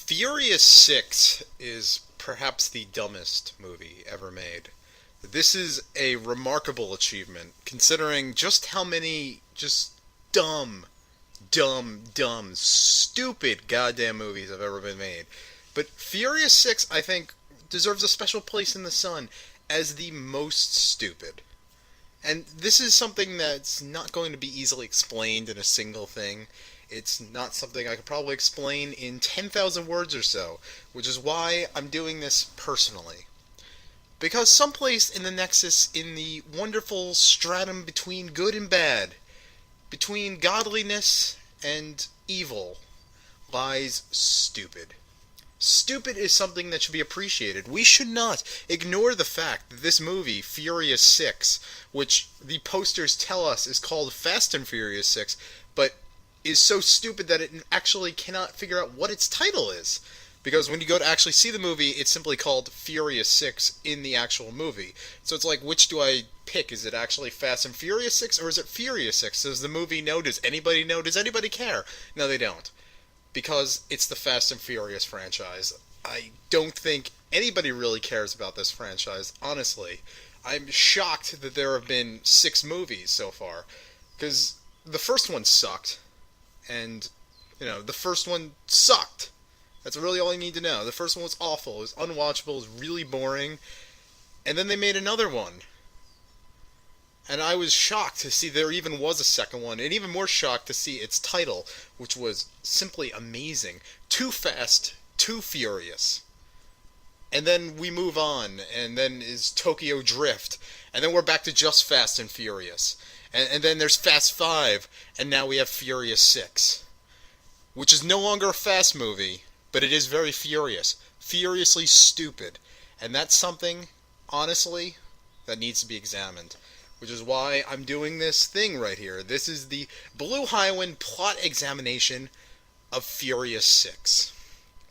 Furious 6 is perhaps the dumbest movie ever made. This is a remarkable achievement, considering just how many just dumb, dumb, stupid goddamn movies have ever been made. But Furious 6, I think, deserves a special place in the sun as the most stupid. And this is something that's not going to be easily explained in a single thing. It's not something I could probably explain in 10,000 words or so, which is why I'm doing this personally. Because someplace in the nexus, in the wonderful stratum between good and bad, between godliness and evil, lies stupid. Stupid is something that should be appreciated. We should not ignore the fact that this movie, Furious 6, which the posters tell us is called Fast and Furious 6, but is so stupid that it actually cannot figure out what its title is. Because when you go to actually see the movie, it's simply called Furious 6 in the actual movie. So it's like, which do I pick? Is it actually Fast and Furious 6, or is it Furious 6? Does the movie know? Does anybody know? Does anybody care? No, they don't, because it's the Fast and Furious franchise. I don't think anybody really cares about this franchise, honestly. I'm shocked that there have been 6 movies so far, because the first one sucked, and, the first one sucked. That's really all you need to know. The first one was awful, it was unwatchable, it was really boring, and then they made another one. And I was shocked to see there even was a second one, and even more shocked to see its title, which was simply amazing. Too Fast, Too Furious. And then we move on, and then is Tokyo Drift, and then we're back to just Fast and Furious. And then there's Fast 5, and now we have Furious 6. Which is no longer a fast movie, but it is very furious. Furiously stupid. And that's something, honestly, that needs to be examined. Which is why I'm doing this thing right here. This is the BlueHighwind plot examination of Furious 6.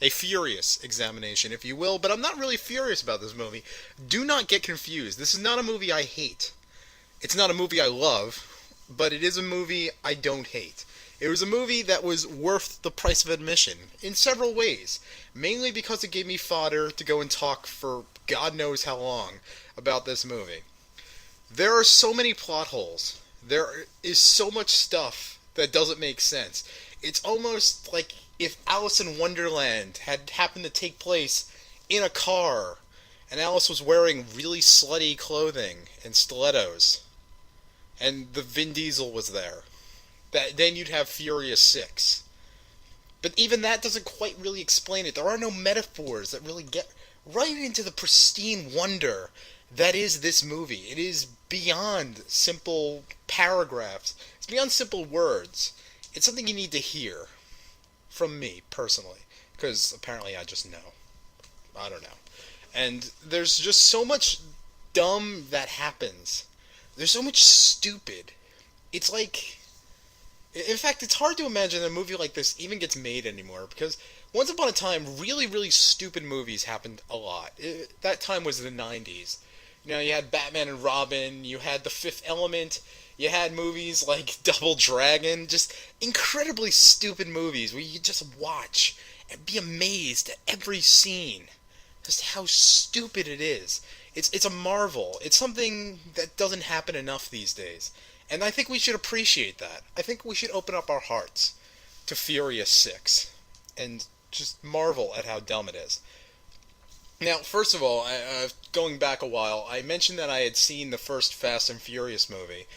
A furious examination, if you will, but I'm not really furious about this movie. Do not get confused. This is not a movie I hate. It's not a movie I love, but it is a movie I don't hate. It was a movie that was worth the price of admission in several ways, mainly because it gave me fodder to go and talk for God knows how long about this movie. There are so many plot holes. There is so much stuff that doesn't make sense. It's almost like if Alice in Wonderland had happened to take place in a car, and Alice was wearing really slutty clothing and stilettos, and the Vin Diesel was there. Then you'd have Furious 6. But even that doesn't quite really explain it. There are no metaphors that really get right into the pristine wonder that is this movie. It is beyond simple paragraphs. It's beyond simple words. It's something you need to hear from me, personally. Because apparently I just know. I don't know. And there's just so much dumb that happens. There's so much stupid. It's like... In fact, it's hard to imagine a movie like this even gets made anymore, because once upon a time, really, really stupid movies happened a lot. That time was the 90s. You had Batman and Robin, you had The Fifth Element, you had movies like Double Dragon, just incredibly stupid movies where you could just watch and be amazed at every scene. Just how stupid it is. It's a marvel. It's something that doesn't happen enough these days. And I think we should appreciate that. I think we should open up our hearts to Furious 6 and just marvel at how dumb it is. Now, first of all, going back a while, I mentioned that I had seen the first Fast and Furious movie.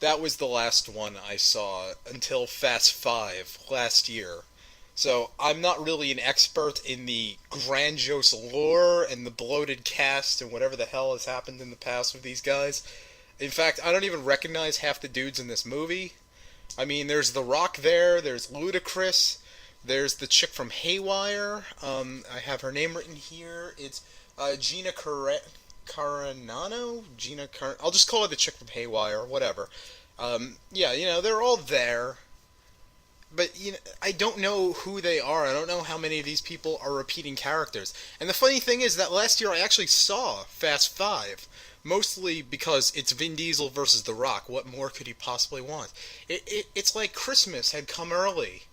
That was the last one I saw until Fast 5 last year. So I'm not really an expert in the grandiose lore and the bloated cast and whatever the hell has happened in the past with these guys. In fact, I don't even recognize half the dudes in this movie. I mean, there's The Rock there, there's Ludacris, there's the chick from Haywire. I have her name written here. It's Gina Carano? I'll just call her the chick from Haywire, whatever. They're all there. But I don't know who they are. I don't know how many of these people are repeating characters. And the funny thing is that last year I actually saw Fast 5. Mostly because it's Vin Diesel versus The Rock. What more could he possibly want? It's like Christmas had come early,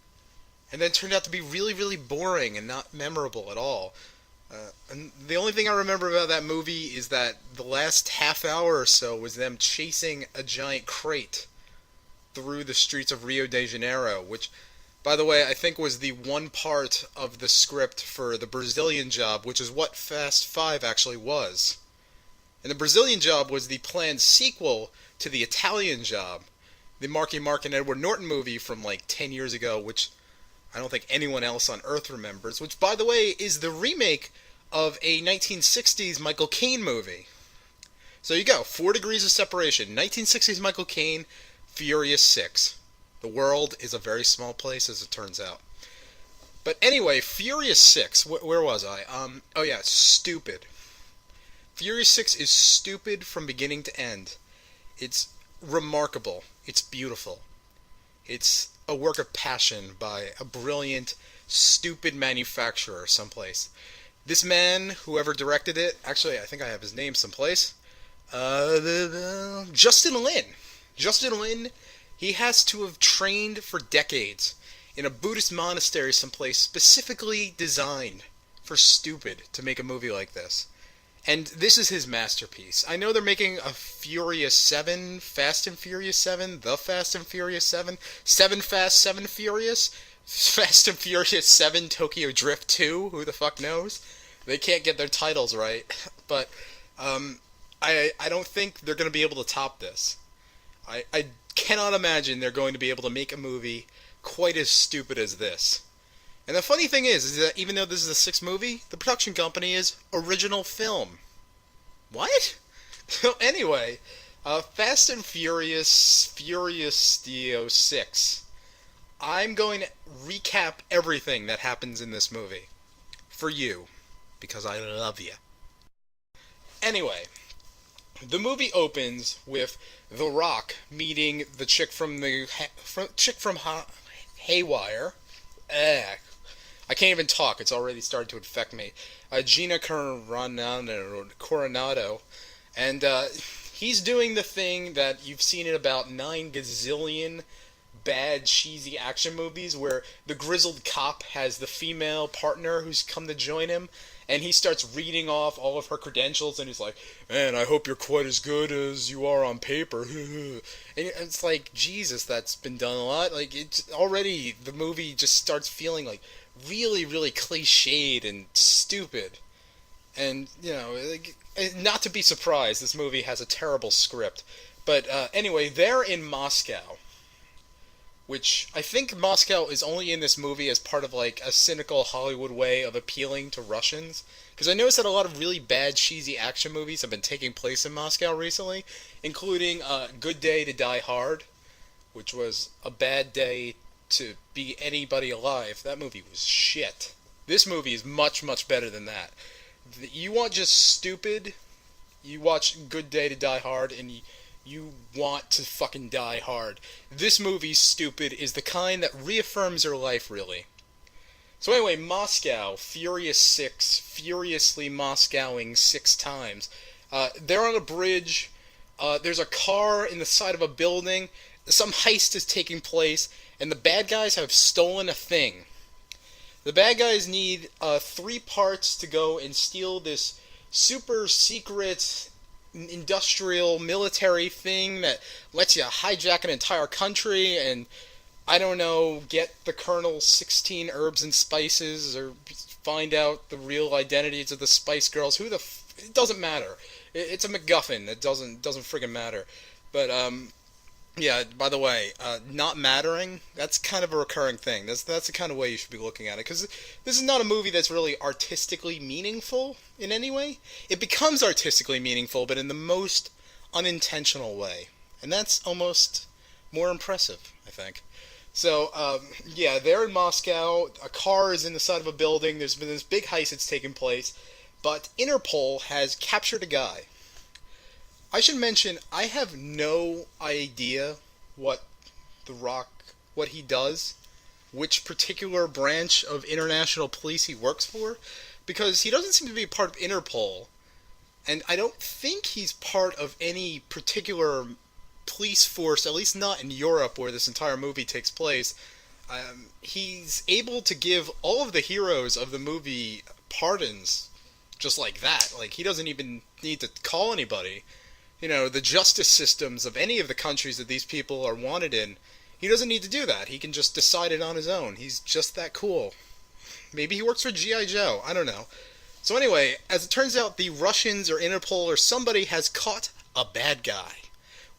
and then turned out to be really, really boring and not memorable at all. And the only thing I remember about that movie is that the last half hour or so was them chasing a giant crate through the streets of Rio de Janeiro, which, by the way, I think was the one part of the script for the Brazilian Job, which is what Fast Five actually was. And the Brazilian Job was the planned sequel to the Italian Job, the Marky Mark and Edward Norton movie from like 10 years ago, which I don't think anyone else on Earth remembers, which, by the way, is the remake of a 1960s Michael Caine movie. So you go, 4 degrees of separation. 1960s Michael Caine, Furious 6. The world is a very small place, as it turns out. But anyway, Furious 6, where was I? Oh yeah, stupid. Furious 6 is stupid from beginning to end. It's remarkable. It's beautiful. It's a work of passion by a brilliant, stupid manufacturer someplace. This man, whoever directed it, actually, I think I have his name someplace. Justin Lin. Justin Lin, he has to have trained for decades in a Buddhist monastery someplace specifically designed for stupid to make a movie like this. And this is his masterpiece. I know they're making a Furious 7, Fast and Furious 7, The Fast and Furious 7, 7 Fast, 7 Furious, Fast and Furious 7 Tokyo Drift 2, who the fuck knows? They can't get their titles right. But I don't think they're going to be able to top this. I cannot imagine they're going to be able to make a movie quite as stupid as this. And the funny thing is that even though this is the sixth movie, the production company is Original Film. What? Anyway, Fast and Furious, Furious 6. I'm going to recap everything that happens in this movie. For you. Because I love you. Anyway, the movie opens with The Rock meeting the chick from Haywire. I can't even talk. It's already started to infect me. Gina Coronado. And he's doing the thing that you've seen in about 9 gazillion bad, cheesy action movies where the grizzled cop has the female partner who's come to join him, and he starts reading off all of her credentials, and he's like, man, I hope you're quite as good as you are on paper. And it's like, Jesus, that's been done a lot. Like, it's already, the movie just starts feeling like really, really cliched and stupid. And, you know, like, not to be surprised, this movie has a terrible script. But anyway, they're in Moscow, which I think Moscow is only in this movie as part of like a cynical Hollywood way of appealing to Russians. Because I noticed that a lot of really bad, cheesy action movies have been taking place in Moscow recently, including Good Day to Die Hard, which was a bad day to be anybody alive. That movie was shit. This movie is much, much better than that. You want just stupid, you watch Good Day to Die Hard, and you want to fucking die hard. This movie, stupid, is the kind that reaffirms your life, really. So anyway, Moscow, Furious 6, furiously Moscowing 6 times. They're on a bridge. There's a car in the side of a building. Some heist is taking place, and the bad guys have stolen a thing. The bad guys need 3 parts to go and steal this super secret industrial military thing that lets you hijack an entire country and, I don't know, get the Colonel's 16 herbs and spices or find out the real identities of the Spice Girls. It doesn't matter. It's a MacGuffin. It doesn't friggin' matter. But, yeah, by the way, not mattering, that's kind of a recurring thing. That's the kind of way you should be looking at it. Because this is not a movie that's really artistically meaningful in any way. It becomes artistically meaningful, but in the most unintentional way. And that's almost more impressive, I think. So, yeah, they're in Moscow. A car is in the side of a building. There's been this big heist that's taken place. But Interpol has captured a guy. I should mention, I have no idea what he does, which particular branch of international police he works for, because he doesn't seem to be part of Interpol, and I don't think he's part of any particular police force, at least not in Europe where this entire movie takes place. He's able to give all of the heroes of the movie pardons just like that. Like, he doesn't even need to call anybody. The justice systems of any of the countries that these people are wanted in, he doesn't need to do that. He can just decide it on his own. He's just that cool. Maybe he works for G.I. Joe. I don't know. So anyway, as it turns out, the Russians or Interpol or somebody has caught a bad guy.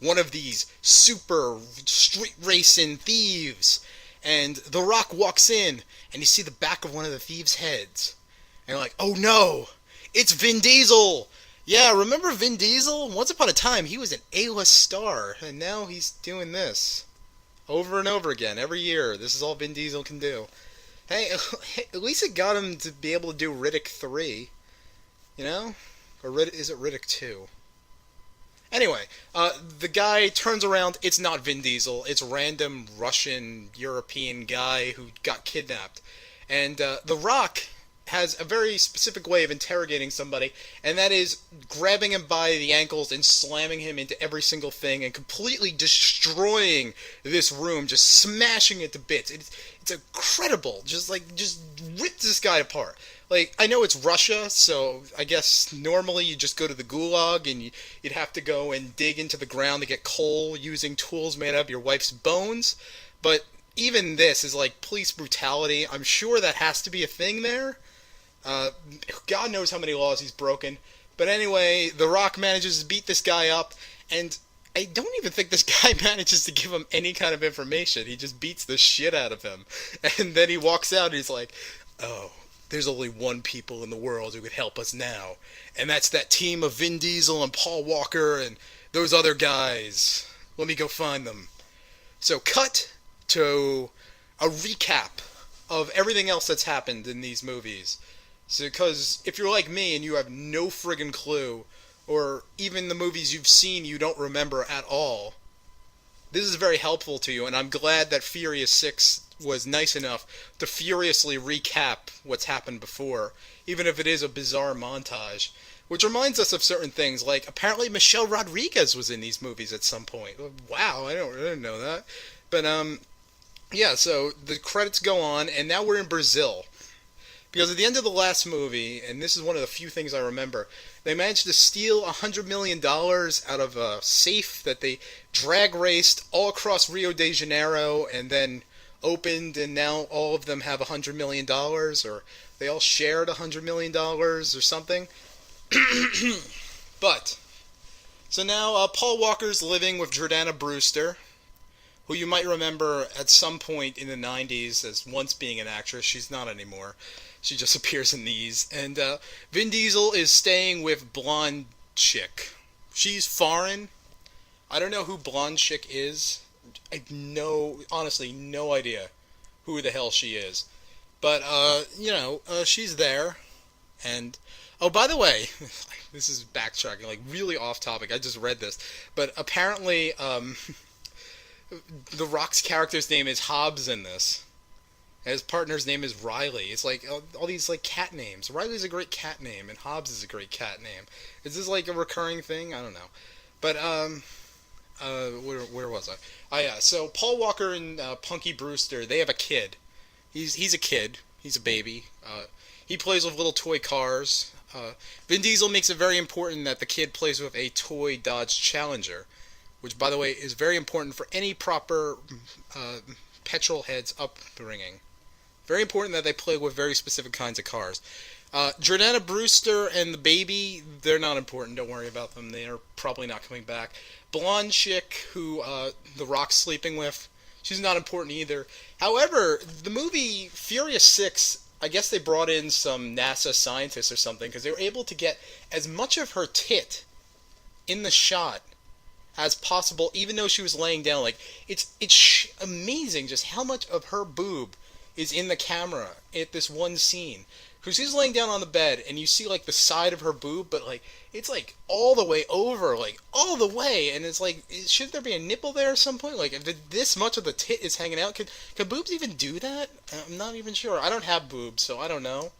One of these super street racing thieves. And The Rock walks in, and you see the back of one of the thieves' heads. And you're like, oh no! It's Vin Diesel! Yeah, remember Vin Diesel? Once upon a time, he was an A-list star, and now he's doing this. Over and over again, every year. This is all Vin Diesel can do. Hey, at least it got him to be able to do Riddick 3. Or is it Riddick 2? Anyway, the guy turns around. It's not Vin Diesel. It's a random Russian, European guy who got kidnapped. And The Rock has a very specific way of interrogating somebody, and that is grabbing him by the ankles and slamming him into every single thing and completely destroying this room, just smashing it to bits. It's incredible. Just rips this guy apart. Like, I know it's Russia, so I guess normally you just go to the gulag and you'd have to go and dig into the ground to get coal using tools made out of your wife's bones. But even this is like police brutality. I'm sure that has to be a thing there. God knows how many laws he's broken. But anyway, The Rock manages to beat this guy up, and I don't even think this guy manages to give him any kind of information. He just beats the shit out of him. And then he walks out and he's like, oh, there's only one people in the world who could help us now. And that's that team of Vin Diesel and Paul Walker and those other guys. Let me go find them. So cut to a recap of everything else that's happened in these movies. So, because if you're like me and you have no friggin' clue, or even the movies you've seen you don't remember at all, this is very helpful to you, and I'm glad that Furious 6 was nice enough to furiously recap what's happened before, even if it is a bizarre montage. Which reminds us of certain things, like apparently Michelle Rodriguez was in these movies at some point. Wow, I didn't know that. But, yeah, so the credits go on, and now we're in Brazil. Because at the end of the last movie, and this is one of the few things I remember, they managed to steal $100 million out of a safe that they drag raced all across Rio de Janeiro and then opened, and now all of them have $100 million, or they all shared $100 million or something. But, so now Paul Walker's living with Jordana Brewster, who you might remember at some point in the 90s as once being an actress. She's not anymore. She just appears in these. And Vin Diesel is staying with Blonde Chick. She's foreign. I don't know who Blonde Chick is. I know, honestly, no idea who the hell she is. But, she's there. And, oh, by the way, this is backtracking, like really off topic. I just read this. But apparently, The Rock's character's name is Hobbs in this. His partner's name is Riley. It's like all these like cat names. Riley's a great cat name, and Hobbs is a great cat name. Is this like a recurring thing? I don't know. But where was I? Oh yeah. So Paul Walker and Punky Brewster, they have a kid. He's a kid. He's a baby. He plays with little toy cars. Vin Diesel makes it very important that the kid plays with a toy Dodge Challenger, which, by the way, is very important for any proper petrol head's upbringing. Very important that they play with very specific kinds of cars. Jordana Brewster and the baby, they're not important. Don't worry about them. They are probably not coming back. Blonde chick who The Rock's sleeping with, she's not important either. However, the movie Furious 6, I guess they brought in some NASA scientists or something because they were able to get as much of her tit in the shot as possible, even though she was laying down. Like, it's amazing just how much of her boob is in the camera at this one scene. Because she's laying down on the bed, and you see, like, the side of her boob, but, like, it's, like, all the way over, like, all the way, and it's, like, should there be a nipple there at some point? Like, if this much of the tit is hanging out, could boobs even do that? I'm not even sure. I don't have boobs, so I don't know.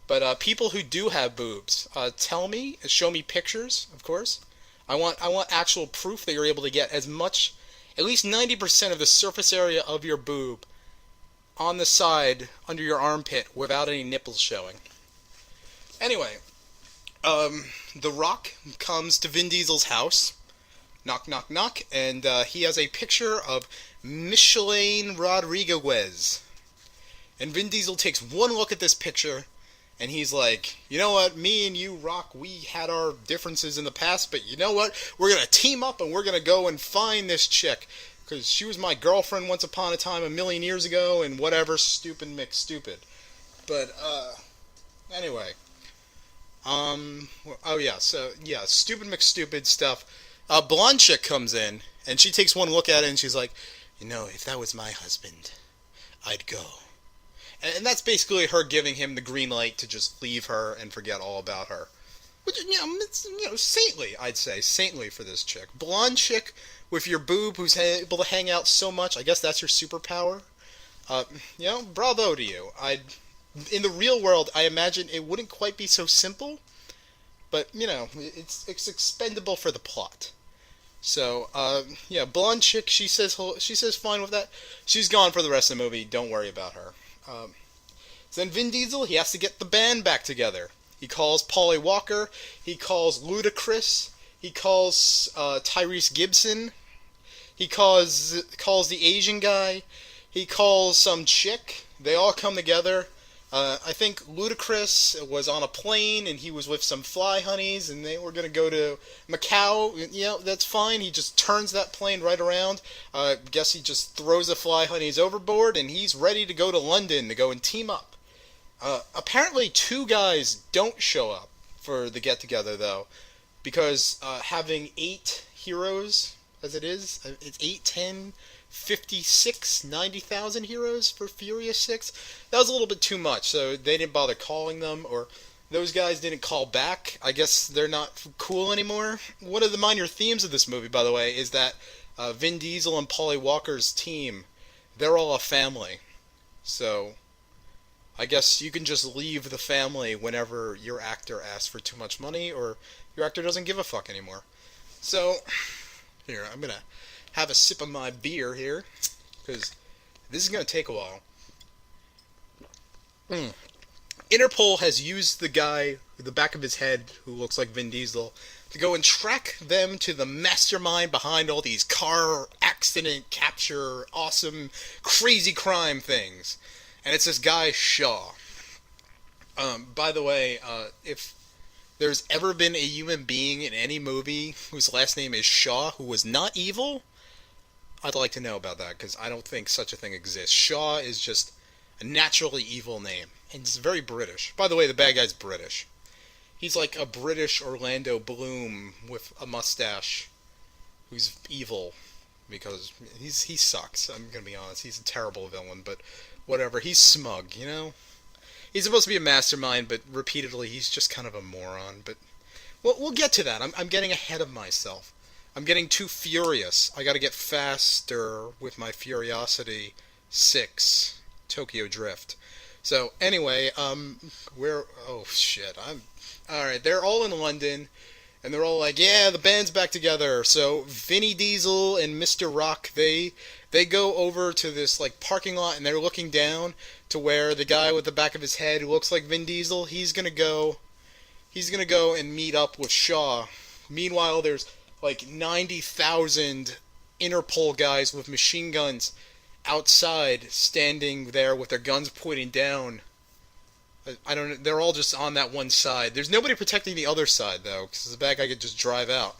But, people who do have boobs, tell me, show me pictures, of course. I want actual proof that you're able to get as much, at least 90% of the surface area of your boob on the side under your armpit without any nipples showing. Anyway, The Rock comes to Vin Diesel's house. Knock, knock, knock. And he has a picture of Micheline Rodriguez. And Vin Diesel takes one look at this picture, and he's like, you know what, me and you, Rock, we had our differences in the past, but you know what, we're going to team up and we're going to go and find this chick, because she was my girlfriend once upon a time a million years ago, and whatever, stupid McStupid. But, anyway. Oh yeah, so, yeah, stupid McStupid stuff. Blonde chick comes in, and she takes one look at it, and she's like, you know, if that was my husband, I'd go. And that's basically her giving him the green light to just leave her and forget all about her. Which, it's, saintly, I'd say. Saintly for this chick. Blonde chick with your boob who's able to hang out so much. I guess that's your superpower. Bravo to you. In the real world, I imagine it wouldn't quite be so simple. But, it's expendable for the plot. So, blonde chick, she says fine with that. She's gone for the rest of the movie. Don't worry about her. Then Vin Diesel, he has to get the band back together. He calls Paulie Walker. He calls Ludacris. He calls Tyrese Gibson. He calls the Asian guy. He calls some chick. They all come together. I think Ludacris was on a plane and he was with some fly honeys and they were going to go to Macau. That's fine. He just turns that plane right around. Guess he just throws the fly honeys overboard and he's ready to go to London to go and team up. Apparently 2 guys don't show up for the get-together, though, because having 8 heroes, as it is, it's 8, 10, 56, 90,000 heroes for Furious 6. That was a little bit too much, so they didn't bother calling them, or those guys didn't call back. I guess they're not cool anymore. One of the minor themes of this movie, by the way, is that Vin Diesel and Paulie Walker's team, they're all a family. So I guess you can just leave the family whenever your actor asks for too much money or your actor doesn't give a fuck anymore. So, here, I'm going to have a sip of my beer here, because this is going to take a while. Interpol has used the guy with the back of his head who looks like Vin Diesel to go and track them to the mastermind behind all these car accident capture awesome crazy crime things. And it's this guy, Shaw. By the way, if there's ever been a human being in any movie whose last name is Shaw who was not evil, I'd like to know about that, because I don't think such a thing exists. Shaw is just a naturally evil name, and it's very British. By the way, the bad guy's British. He's like a British Orlando Bloom with a mustache who's evil, because he sucks, I'm going to be honest. He's a terrible villain, but whatever. He's smug, He's supposed to be a mastermind, but repeatedly he's just kind of a moron. But we'll get to that. I'm getting ahead of myself. I'm getting too furious. I got to get faster with my Furiosity 6 Tokyo Drift. So anyway, oh shit. All right. They're all in London, and they're all like, yeah, the band's back together. So Vinny Diesel and Mr. Rock, they go over to this like parking lot, and they're looking down to where the guy with the back of his head who looks like Vin Diesel, he's gonna go and meet up with Shaw. Meanwhile, there's like 90,000 Interpol guys with machine guns outside, standing there with their guns pointing down. I don't know. They're all just on that one side. There's nobody protecting the other side, though, because the bad guy could just drive out.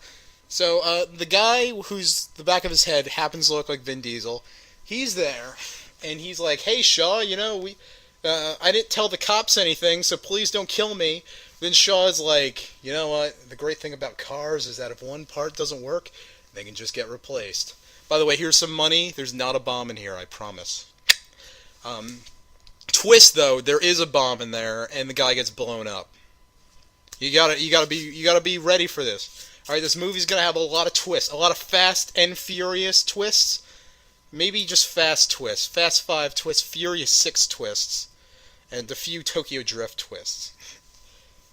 So the guy who's the back of his head happens to look like Vin Diesel. He's there, and he's like, "Hey, Shaw, I didn't tell the cops anything, so please don't kill me." Then Shaw's like, "You know what? The great thing about cars is that if one part doesn't work, they can just get replaced. By the way, here's some money. There's not a bomb in here, I promise." Twist, though, there is a bomb in there, and the guy gets blown up. You gotta be ready for this. All right, this movie's gonna have a lot of twists, a lot of Fast and Furious twists. Maybe just Fast twists, Fast 5 twists, Furious 6 twists, and a few Tokyo Drift twists.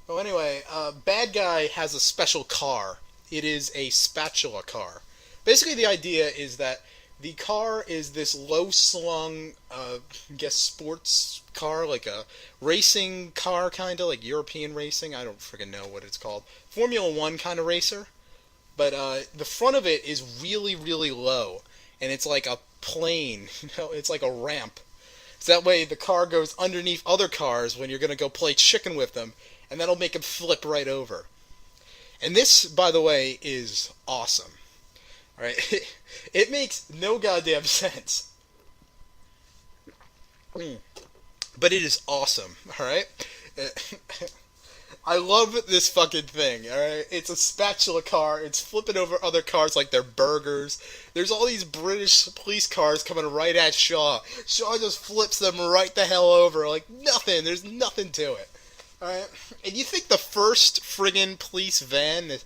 Well, anyway, bad guy has a special car. It is a spatula car. Basically, the idea is that The car is this low-slung, I guess sports car, like a racing car, kind of like European racing. I don't freaking know what it's called. Formula One kind of racer. But the front of it is really, really low, and it's like a plane. It's like a ramp. So that way the car goes underneath other cars when you're gonna go play chicken with them, and that'll make them flip right over. And this, by the way, is awesome. All right, it makes no goddamn sense, but it is awesome. All right, I love this fucking thing. All right, it's a spatula car. It's flipping over other cars like they're burgers. There's all these British police cars coming right at Shaw. Shaw just flips them right the hell over like nothing. There's nothing to it. All right, and you think the first friggin' police van is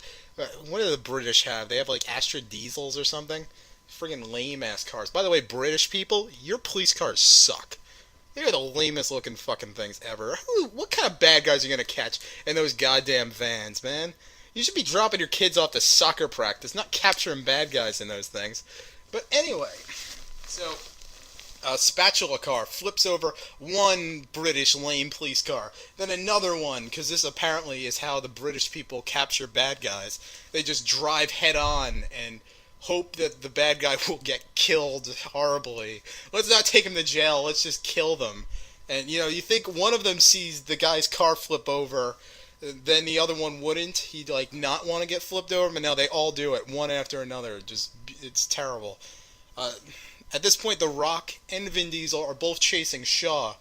what do the British have? They have like Astra Diesels or something? Friggin' lame ass cars. By the way, British people, your police cars suck. They're the lamest looking fucking things ever. What kind of bad guys are you gonna catch in those goddamn vans, man? You should be dropping your kids off to soccer practice, not capturing bad guys in those things. But anyway, so a spatula car flips over one British lame police car, then another one, because this apparently is how the British people capture bad guys. They just drive head on and hope that the bad guy will get killed horribly. Let's not take him to jail, let's just kill them. And, you think one of them sees the guy's car flip over, then the other one wouldn't. He'd, not want to get flipped over, but now they all do it, one after another. It's terrible. At this point, The Rock and Vin Diesel are both chasing Shaw.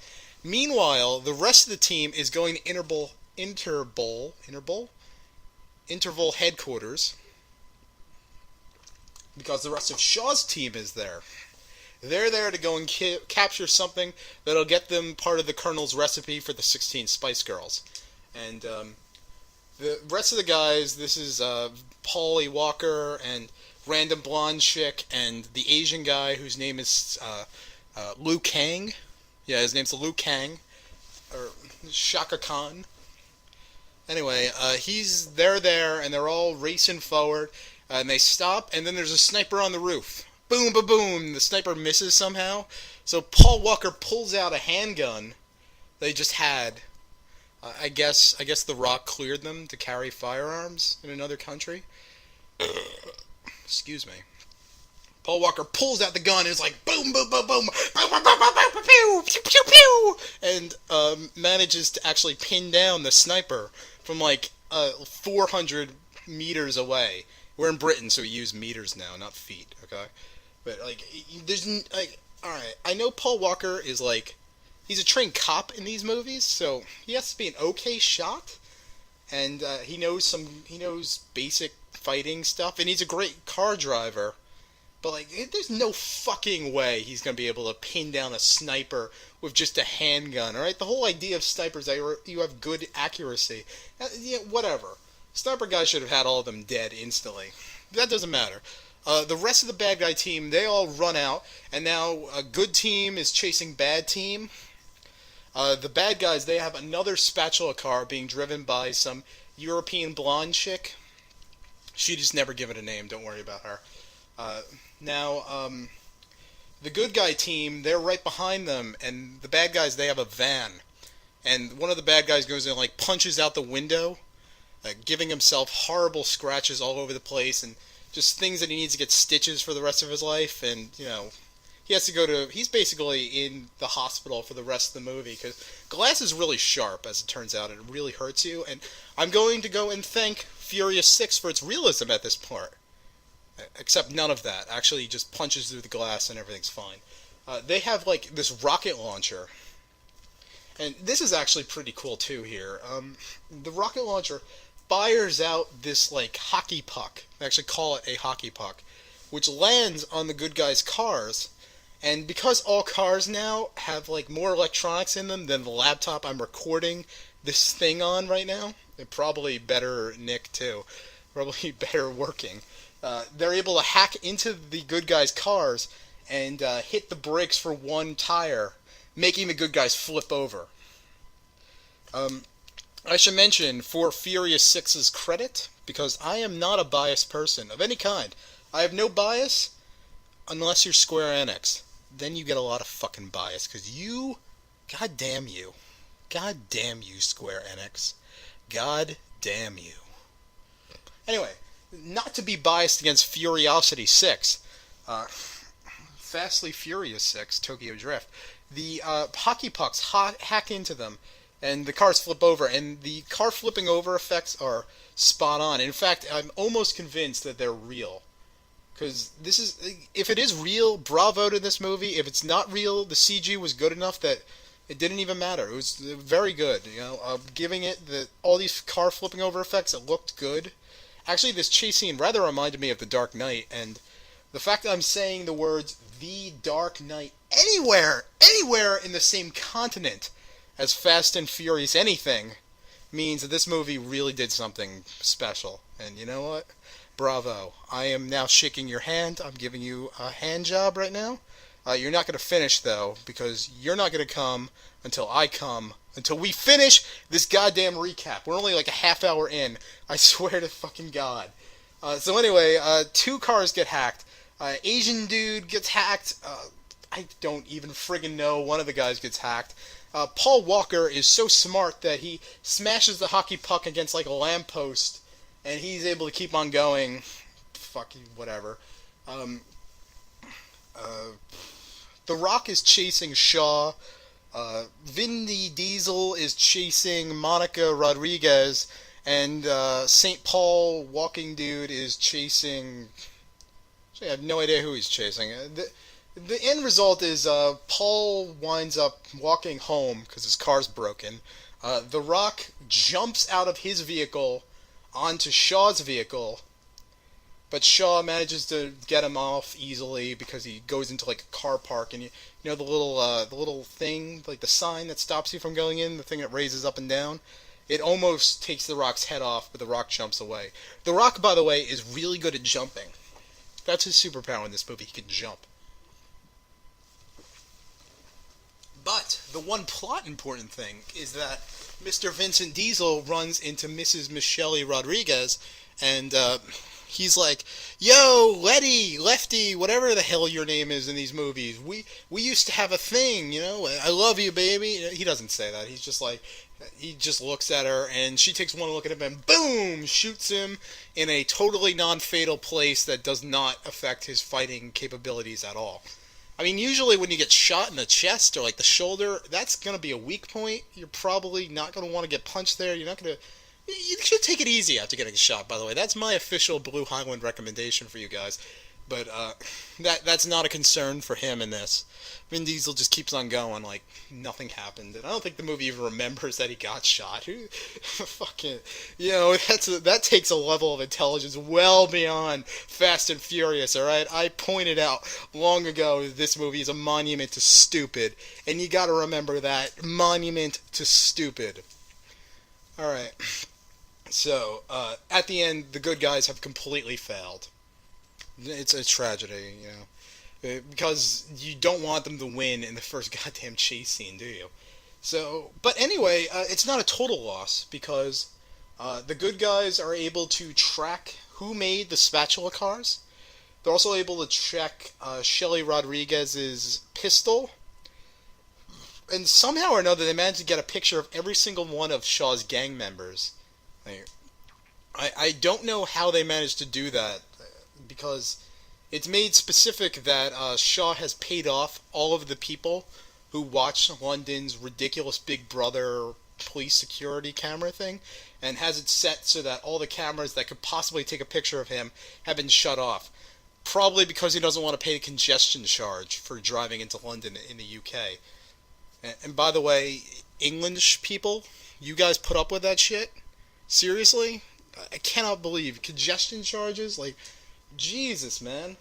Meanwhile, the rest of the team is going to Interval headquarters, because the rest of Shaw's team is there. They're there to go and capture something that'll get them part of the Colonel's recipe for the 16 Spice Girls. And the rest of the guys, this is Paulie Walker and random blonde chick and the Asian guy whose name is Liu Kang. Yeah, his name's Liu Kang. Or Shaka Khan. Anyway, they're there, and they're all racing forward, and they stop, and then there's a sniper on the roof. Boom, ba boom, the sniper misses somehow, so Paul Walker pulls out a handgun they just had. I guess The Rock cleared them to carry firearms in another country. Excuse me. Paul Walker pulls out the gun and is like, boom, boom, boom, boom, boom, boom, boom, boom, boom, pew, pew, pew, pew, and manages to actually pin down the sniper from 400 meters away. We're in Britain, so we use meters now, not feet, okay? But, there's, alright, I know Paul Walker is, he's a trained cop in these movies, so he has to be an okay shot, and he knows basic fighting stuff, and he's a great car driver, but, there's no fucking way he's gonna be able to pin down a sniper with just a handgun, alright? The whole idea of snipers is that you have good accuracy. Yeah, whatever. Sniper guy should have had all of them dead instantly. That doesn't matter. The rest of the bad guy team, they all run out, and now a good team is chasing bad team. The bad guys, they have another spatula car being driven by some European blonde chick. She just never given a name, don't worry about her. The good guy team, they're right behind them, and the bad guys, they have a van. And one of the bad guys goes in and, punches out the window, giving himself horrible scratches all over the place, and just things that he needs to get stitches for the rest of his life, and, he has to he's basically in the hospital for the rest of the movie, because glass is really sharp, as it turns out, and it really hurts you, and I'm going to go and thank Furious 6 for its realism at this part. Except none of that. Actually, he just punches through the glass and everything's fine. They have, this rocket launcher, and this is actually pretty cool, too, here. The rocket launcher fires out this, hockey puck. They actually call it a hockey puck, which lands on the good guys' cars. And because all cars now have, more electronics in them than the laptop I'm recording this thing on right now, and probably better Nick, too. Probably better working. They're able to hack into the good guys' cars and hit the brakes for one tire, making the good guys flip over. I should mention, for Furious 6's credit, because I am not a biased person of any kind. I have no bias. unless you're Square Enix, then you get a lot of fucking bias because god damn you, god damn you, Square Enix, god damn you. Anyway, not to be biased against Furiosity 6, uh, Fastly Furious 6, Tokyo Drift, the hockey pucks hack into them, and the cars flip over, and the car flipping over effects are spot on. In fact, I'm almost convinced that they're real. Because this is, if it is real, bravo to this movie. If it's not real, the CG was good enough that it didn't even matter. It was very good. Giving it all these car flipping over effects, it looked good. Actually, this chase scene rather reminded me of The Dark Knight, and the fact that I'm saying the words The Dark Knight anywhere in the same continent as Fast and Furious anything means that this movie really did something special. And you know what? Bravo. I am now shaking your hand. I'm giving you a hand job right now. You're not going to finish, though, because you're not going to come until we finish this goddamn recap. We're only like a half hour in. I swear to fucking God. So anyway, two cars get hacked. Asian dude gets hacked. I don't even friggin' know. One of the guys gets hacked. Paul Walker is so smart that he smashes the hockey puck against like a lamppost, and he's able to keep on going. Fucking whatever. The Rock is chasing Shaw. Vin Diesel is chasing Monica Rodriguez, and St. Paul Walking Dude is chasing. I have no idea who he's chasing. The end result is Paul winds up walking home because his car's broken. The Rock jumps out of his vehicle onto Shaw's vehicle, but Shaw manages to get him off easily because he goes into like a car park, and you know the little thing, like the sign that stops you from going in, the thing that raises up and down. It almost takes The Rock's head off, but The Rock jumps away. The Rock, by the way, is really good at jumping. That's his superpower in this movie. He can jump. But the one plot important thing is that Mr. Vincent Diesel runs into Mrs. Michelle Rodriguez, and he's like, "Yo, Letty, Lefty, whatever the hell your name is in these movies, we used to have a thing, you know. I love you, baby." He doesn't say that. He's just like, he just looks at her, and she takes one look at him, and boom, shoots him in a totally non-fatal place that does not affect his fighting capabilities at all. I mean, usually when you get shot in the chest or like the shoulder, that's going to be a weak point. You're probably not going to want to get punched there. You're not going to. You should take it easy after getting shot, by the way. That's my official BlueHighwind recommendation for you guys. But that's not a concern for him in this. Vin Diesel just keeps on going like nothing happened. And I don't think the movie even remembers that he got shot. Fucking, that takes a level of intelligence well beyond Fast and Furious, alright? I pointed out long ago this movie is a monument to stupid. And you gotta remember that. Monument to stupid. Alright. So, at the end, the good guys have completely failed. It's a tragedy, because you don't want them to win in the first goddamn chase scene, do you? So, but anyway, it's not a total loss, because the good guys are able to track who made the spatula cars. They're also able to track Shelly Rodriguez's pistol. And somehow or another, they managed to get a picture of every single one of Shaw's gang members. I don't know how they managed to do that, because it's made specific that Shaw has paid off all of the people who watch London's ridiculous Big Brother police security camera thing, and has it set so that all the cameras that could possibly take a picture of him have been shut off. Probably because he doesn't want to pay the congestion charge for driving into London in the UK. And by the way, English people, you guys put up with that shit? Seriously? I cannot believe congestion charges? Like, Jesus, man.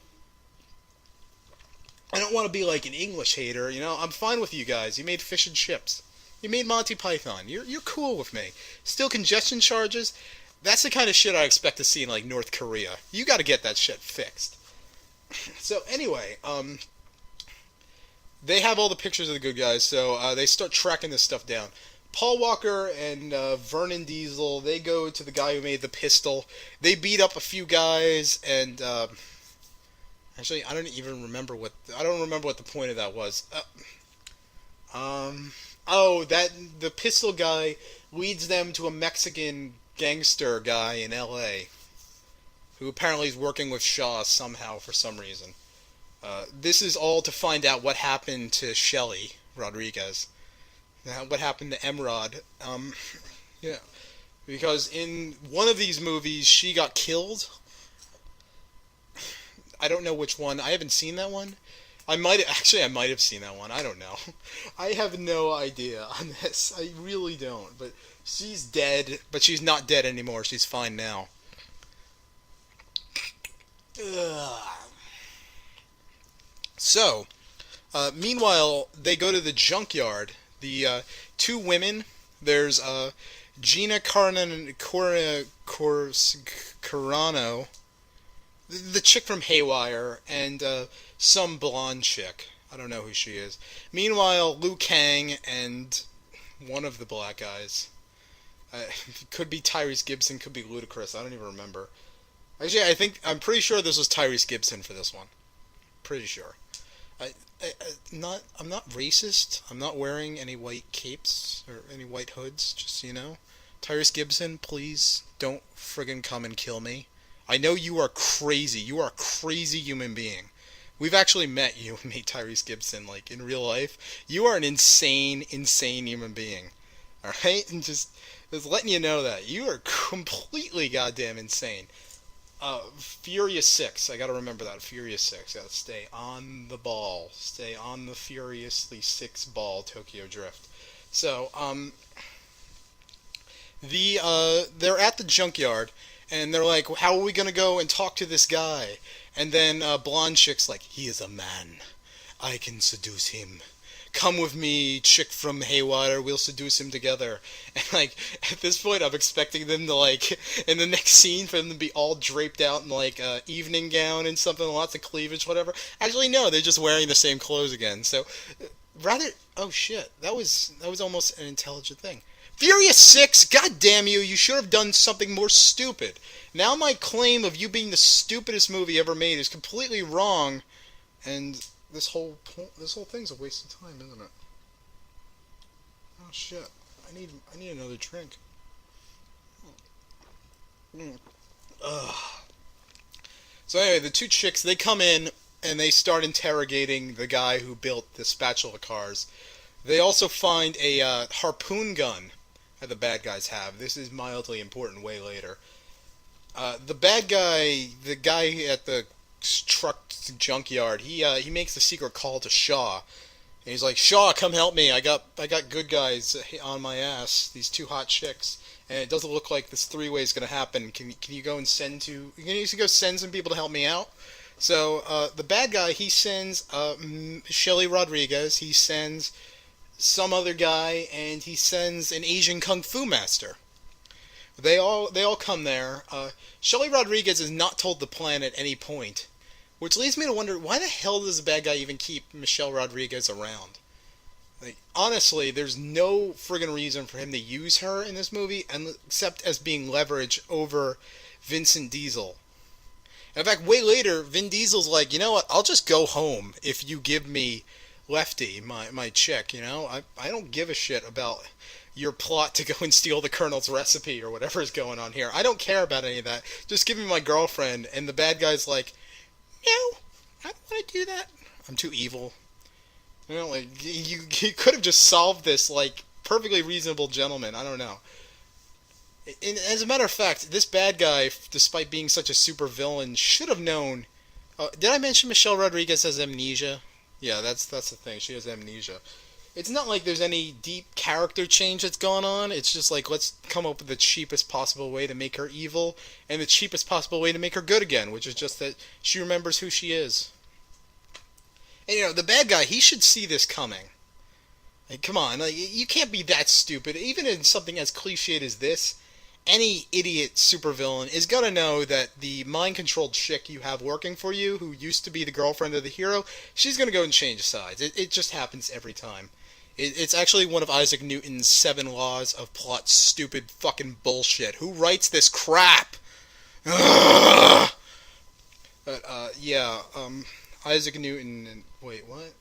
I don't want to be like an English hater, I'm fine with you guys. You made fish and chips. You made Monty Python. You're cool with me. Still congestion charges? That's the kind of shit I expect to see in like North Korea. You got to get that shit fixed. So anyway, they have all the pictures of the good guys, so they start tracking this stuff down. Paul Walker and Vernon Diesel, they go to the guy who made the pistol. They beat up a few guys, and Actually, I don't remember what the point of that was. Um, oh, that the pistol guy leads them to a Mexican gangster guy in L.A. who apparently is working with Shaw somehow for some reason. This is all to find out what happened to Shelley Rodriguez. What happened to Emrod? Yeah, because in one of these movies she got killed. I don't know which one. I haven't seen that one. I might have seen that one. I don't know. I have no idea on this. I really don't. But she's dead, but she's not dead anymore. She's fine now. Ugh. So, meanwhile, they go to the junkyard. The two women. There's Gina Carano, the chick from Haywire, and some blonde chick. I don't know who she is. Meanwhile, Liu Kang and one of the black guys. Could be Tyrese Gibson, could be Ludacris. I don't even remember. Actually, I'm pretty sure this was Tyrese Gibson for this one. Pretty sure. I'm not racist. I'm not wearing any white capes or any white hoods. Just so you know, Tyrese Gibson, please don't friggin' come and kill me. I know you are crazy. You are a crazy human being. We've actually met, you and me, Tyrese Gibson, like in real life. You are an insane, insane human being. All right, and just letting you know that you are completely goddamn insane. Furious 6. I gotta remember that. Furious 6. Gotta stay on the ball. Stay on the Furiously 6 ball, Tokyo Drift. So, they're at the junkyard, and they're like, how are we gonna go and talk to this guy? And then, blonde chick's like, he is a man. I can seduce him. Come with me, chick from Haywire, we'll seduce him together. And, like, at this point, I'm expecting them to, like, in the next scene, for them to be all draped out in, like, evening gown and something, lots of cleavage, whatever. Actually, no, they're just wearing the same clothes again. So, rather, oh shit, that was almost an intelligent thing. Furious 6, god damn you, you should have done something more stupid. Now my claim of you being the stupidest movie ever made is completely wrong, and this whole thing's a waste of time, isn't it? Oh shit! I need another drink. Ugh. So anyway, the two chicks, they come in and they start interrogating the guy who built the spatula cars. They also find a harpoon gun that the bad guys have. This is mildly important way later. The bad guy, the guy at the truck junkyard, he makes the secret call to Shaw. And he's like, Shaw, come help me. I got good guys on my ass. These two hot chicks, and it doesn't look like this three-way is gonna happen. Can you go and go send some people to help me out? So the bad guy, he sends Shelley Rodriguez. He sends some other guy, and he sends an Asian kung fu master. They all come there. Shelley Rodriguez is not told the plan at any point, which leads me to wonder, why the hell does the bad guy even keep Michelle Rodriguez around? Like, honestly, there's no friggin' reason for him to use her in this movie, except as being leverage over Vincent Diesel. In fact, way later, Vin Diesel's like, you know what, I'll just go home if you give me Lefty, my chick, you know? I don't give a shit about your plot to go and steal the Colonel's recipe or whatever is going on here. I don't care about any of that. Just give me my girlfriend. And the bad guy's like, no, I don't want to do that. I'm too evil. You know, like, you could have just solved this like perfectly reasonable gentleman. I don't know. As a matter of fact, this bad guy, despite being such a super villain, should have known. Did I mention Michelle Rodriguez has amnesia? Yeah, that's the thing. She has amnesia. It's not like there's any deep character change that's going on. It's just like, let's come up with the cheapest possible way to make her evil, and the cheapest possible way to make her good again, which is just that she remembers who she is. And, you know, the bad guy, he should see this coming. Like, come on, like, you can't be that stupid. Even in something as cliched as this, any idiot supervillain is gonna know that the mind-controlled chick you have working for you, who used to be the girlfriend of the hero, she's gonna go and change sides. It just happens every time. It's actually one of Isaac Newton's 7 laws of plot stupid fucking bullshit. Who writes this crap? Ugh! But yeah, Isaac Newton and wait, what?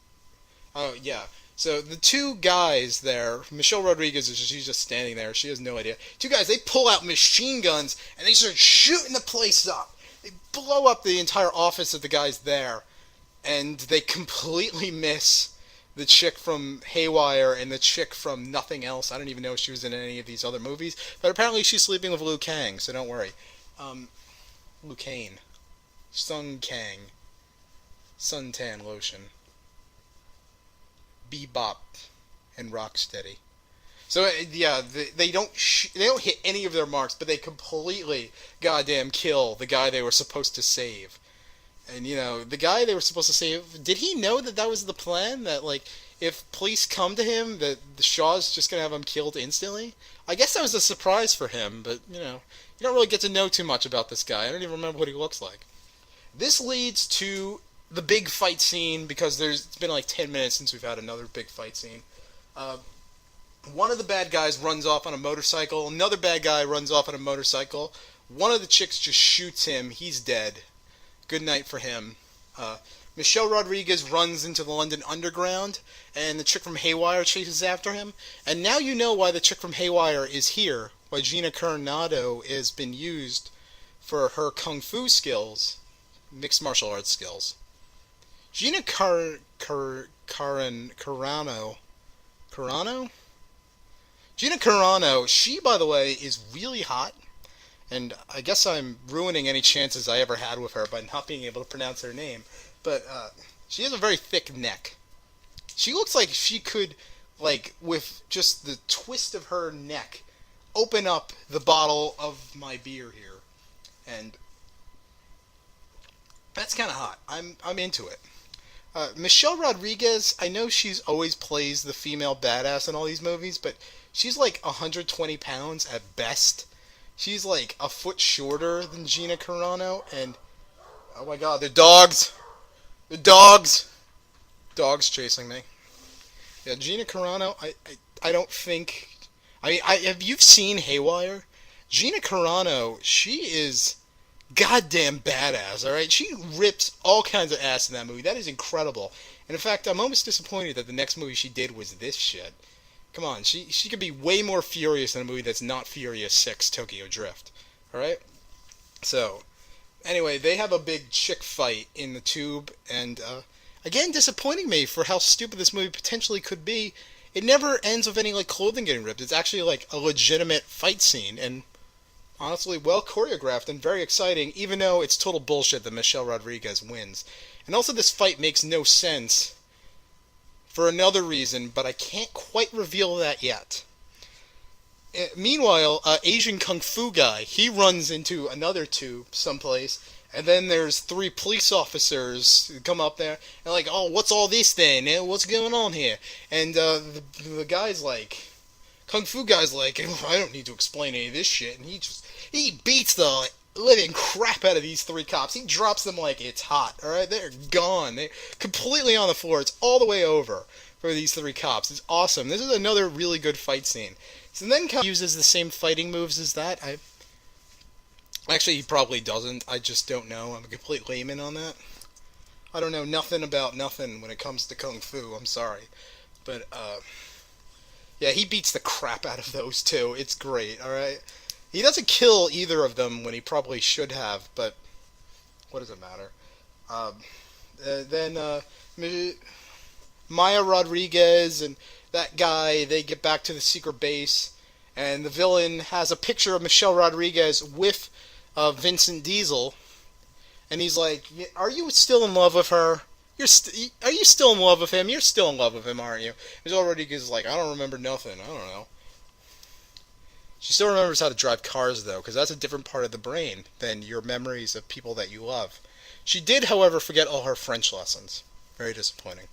Oh yeah. So the two guys there, Michelle Rodriguez, she's just standing there. She has no idea. Two guys, they pull out machine guns and they start shooting the place up. They blow up the entire office of the guys there, and they completely miss the chick from Haywire and the chick from Nothing Else. I don't even know if she was in any of these other movies, but apparently she's sleeping with Liu Kang, so don't worry. Um, Liu Kang, Sun Kang, suntan lotion, Bebop, and Rocksteady. So yeah, they don't hit any of their marks, but they completely goddamn kill the guy they were supposed to save. And the guy they were supposed to save, did he know that that was the plan? That like if police come to him, that the Shaw's just gonna have him killed instantly? I guess that was a surprise for him, but you don't really get to know too much about this guy. I don't even remember what he looks like. This leads to the big fight scene because it's been like 10 minutes since we've had another big fight scene. Uh, One of the bad guys runs off on a motorcycle. Another bad guy runs off on a motorcycle. One of the chicks just shoots him. He's dead. Good night for him. Uh, Michelle Rodriguez runs into the London Underground, and the chick from Haywire chases after him. And now you know why the chick from Haywire is here. Why Gina Carano has been used for her kung fu skills, mixed martial arts skills. Gina Carano. Carano? Gina Carano, she, by the way, is really hot. And I guess I'm ruining any chances I ever had with her by not being able to pronounce her name. But she has a very thick neck. She looks like she could, like, with just the twist of her neck, open up the bottle of my beer here. And that's kind of hot. I'm into it. Michelle Rodriguez, I know she's always plays the female badass in all these movies, but she's like 120 pounds at best. She's like a foot shorter than Gina Carano, and oh my god, the dogs! The dogs! Dogs chasing me. Yeah, Gina Carano, I don't think... have you seen Haywire? Gina Carano, she is goddamn badass, alright? She rips all kinds of ass in that movie. That is incredible. And in fact, I'm almost disappointed that the next movie she did was this shit. Come on, she could be way more furious in a movie that's not Furious 6 Tokyo Drift. Alright? So, anyway, they have a big chick fight in the tube, and again, disappointing me for how stupid this movie potentially could be. It never ends with any like clothing getting ripped. It's actually like a legitimate fight scene, and honestly well choreographed and very exciting, even though it's total bullshit that Michelle Rodriguez wins. And also this fight makes no sense for another reason, but I can't quite reveal that yet. Meanwhile, Asian Kung Fu guy, he runs into another tube someplace, and then there's three police officers who come up there, and like, oh, what's all this then? What's going on here? And the guy's like, Kung Fu guy's like, I don't need to explain any of this shit, and he beats the living crap out of these three cops. He drops them like it's hot, alright? They're gone. They're completely on the floor. It's all the way over for these three cops. It's awesome. This is another really good fight scene. So then uses the same fighting moves as that. Actually, he probably doesn't. I just don't know. I'm a complete layman on that. I don't know nothing about nothing when it comes to Kung Fu. I'm sorry. But, yeah, he beats the crap out of those two. It's great, alright? He doesn't kill either of them when he probably should have, but what does it matter? Then Maya Rodriguez and that guy, they get back to the secret base, and the villain has a picture of Michelle Rodriguez with Vincent Diesel, and he's like, are you still in love with her? Are you still in love with him? You're still in love with him, aren't you? Michelle Rodriguez is like, I don't remember nothing. I don't know. She still remembers how to drive cars, though, because that's a different part of the brain than your memories of people that you love. She did, however, forget all her French lessons. Very disappointing.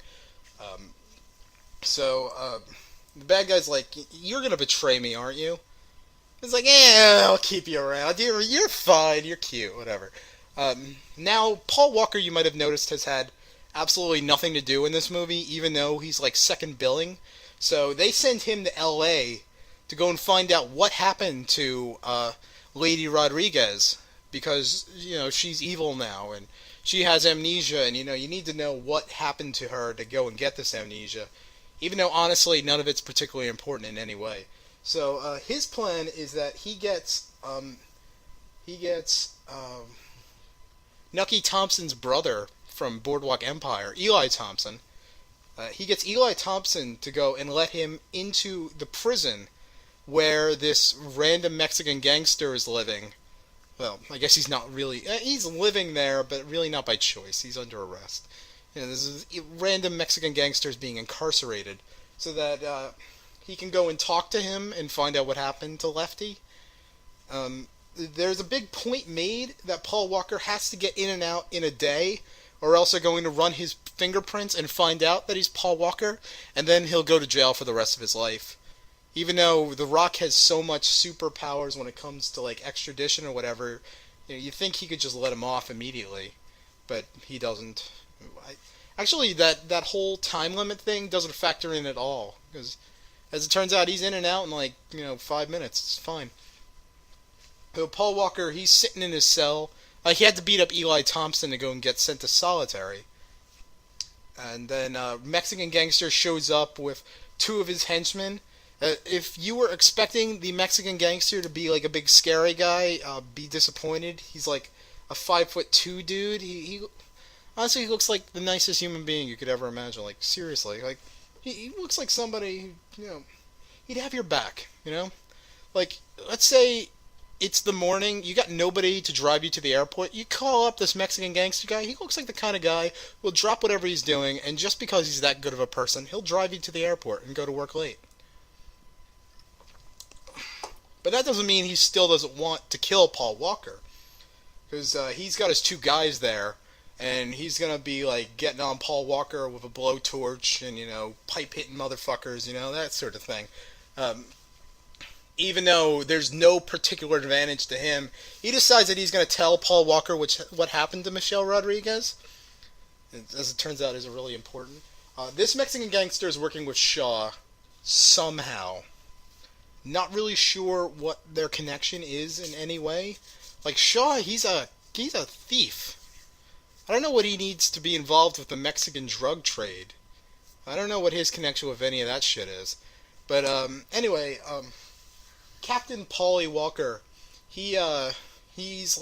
The bad guy's like, you're going to betray me, aren't you? He's like, yeah, I'll keep you around. You're fine. You're cute. Whatever. Now, Paul Walker, you might have noticed, has had absolutely nothing to do in this movie, even though he's like second billing. So they send him to L.A. to go and find out what happened to Lady Rodriguez, because she's evil now, and she has amnesia, and you need to know what happened to her to go and get this amnesia, even though honestly none of it's particularly important in any way. So his plan is that he gets Nucky Thompson's brother from Boardwalk Empire, Eli Thompson. He gets Eli Thompson to go and let him into the prison where this random Mexican gangster is living. Well, I guess he's not really. He's living there, but really not by choice. He's under arrest. This is random Mexican gangsters being incarcerated, so that he can go and talk to him and find out what happened to Lefty. There's a big point made that Paul Walker has to get in and out in a day, or else they're going to run his fingerprints and find out that he's Paul Walker, and then he'll go to jail for the rest of his life. Even though The Rock has so much superpowers when it comes to like extradition or whatever, you think he could just let him off immediately, but he doesn't. Actually, that whole time limit thing doesn't factor in at all, because as it turns out, he's in and out in like 5 minutes. It's fine. So Paul Walker, he's sitting in his cell. He had to beat up Eli Thompson to go and get sent to solitary. And then Mexican gangster shows up with two of his henchmen. If you were expecting the Mexican gangster to be like a big scary guy, be disappointed. He's like a 5'2" dude. He honestly, he looks like the nicest human being you could ever imagine. Like seriously, like he looks like somebody he'd have your back. Like let's say it's the morning, you got nobody to drive you to the airport, you call up this Mexican gangster guy, he looks like the kind of guy who will drop whatever he's doing, and just because he's that good of a person, he'll drive you to the airport and go to work late. But that doesn't mean he still doesn't want to kill Paul Walker, because he's got his two guys there, and he's going to be like getting on Paul Walker with a blowtorch and, pipe hitting motherfuckers, that sort of thing. Even though there's no particular advantage to him, he decides that he's going to tell Paul Walker what happened to Michelle Rodriguez. As it turns out, is really important. This Mexican gangster is working with Shaw somehow. Not really sure what their connection is in any way. Like Shaw, he's a thief. I don't know what he needs to be involved with the Mexican drug trade. I don't know what his connection with any of that shit is. But anyway. Captain Paulie Walker, he used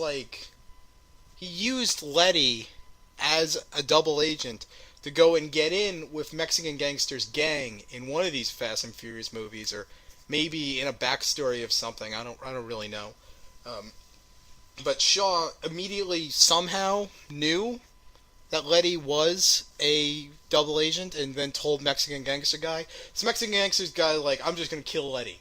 Letty as a double agent to go and get in with Mexican gangsters' gang in one of these Fast and Furious movies, or maybe in a backstory of something. I don't really know. But Shaw immediately somehow knew that Letty was a double agent, and then told Mexican gangster guy. This Mexican gangster guy like, I'm just gonna kill Letty.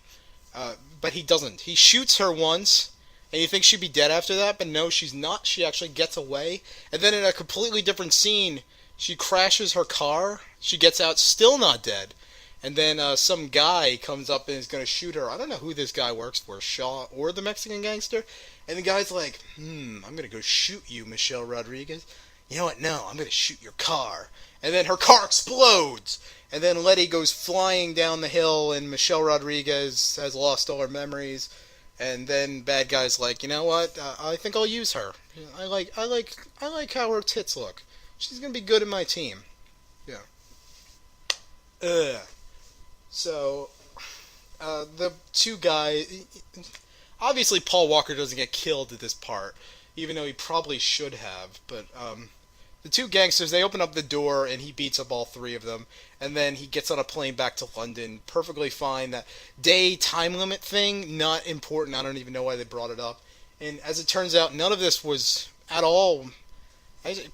But he doesn't. He shoots her once, and you think she'd be dead after that, but no, she's not. She actually gets away. And then in a completely different scene, she crashes her car. She gets out, still not dead. And then some guy comes up and is going to shoot her. I don't know who this guy works for, Shaw or the Mexican gangster. And the guy's like, I'm going to go shoot you, Michelle Rodriguez. You know what? No, I'm going to shoot your car. And then her car explodes. And then Letty goes flying down the hill, and Michelle Rodriguez has lost all her memories. And then bad guy's like, you know what? I think I'll use her. I like how her tits look. She's gonna be good in my team. Yeah. So, the two guys. Obviously, Paul Walker doesn't get killed at this part, even though he probably should have. But the two gangsters, they open up the door, and he beats up all three of them. And then he gets on a plane back to London, perfectly fine. That day time limit thing, not important. I don't even know why they brought it up. And as it turns out, none of this was at all.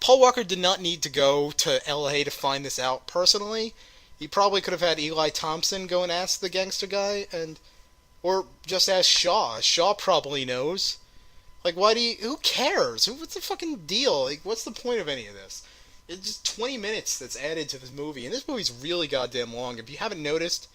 Paul Walker did not need to go to LA to find this out personally. He probably could have had Eli Thompson go and ask the gangster guy, or just ask Shaw. Shaw probably knows. Like, who cares? What's the fucking deal? Like, what's the point of any of this? It's just 20 minutes that's added to this movie, and this movie's really goddamn long. If you haven't noticed,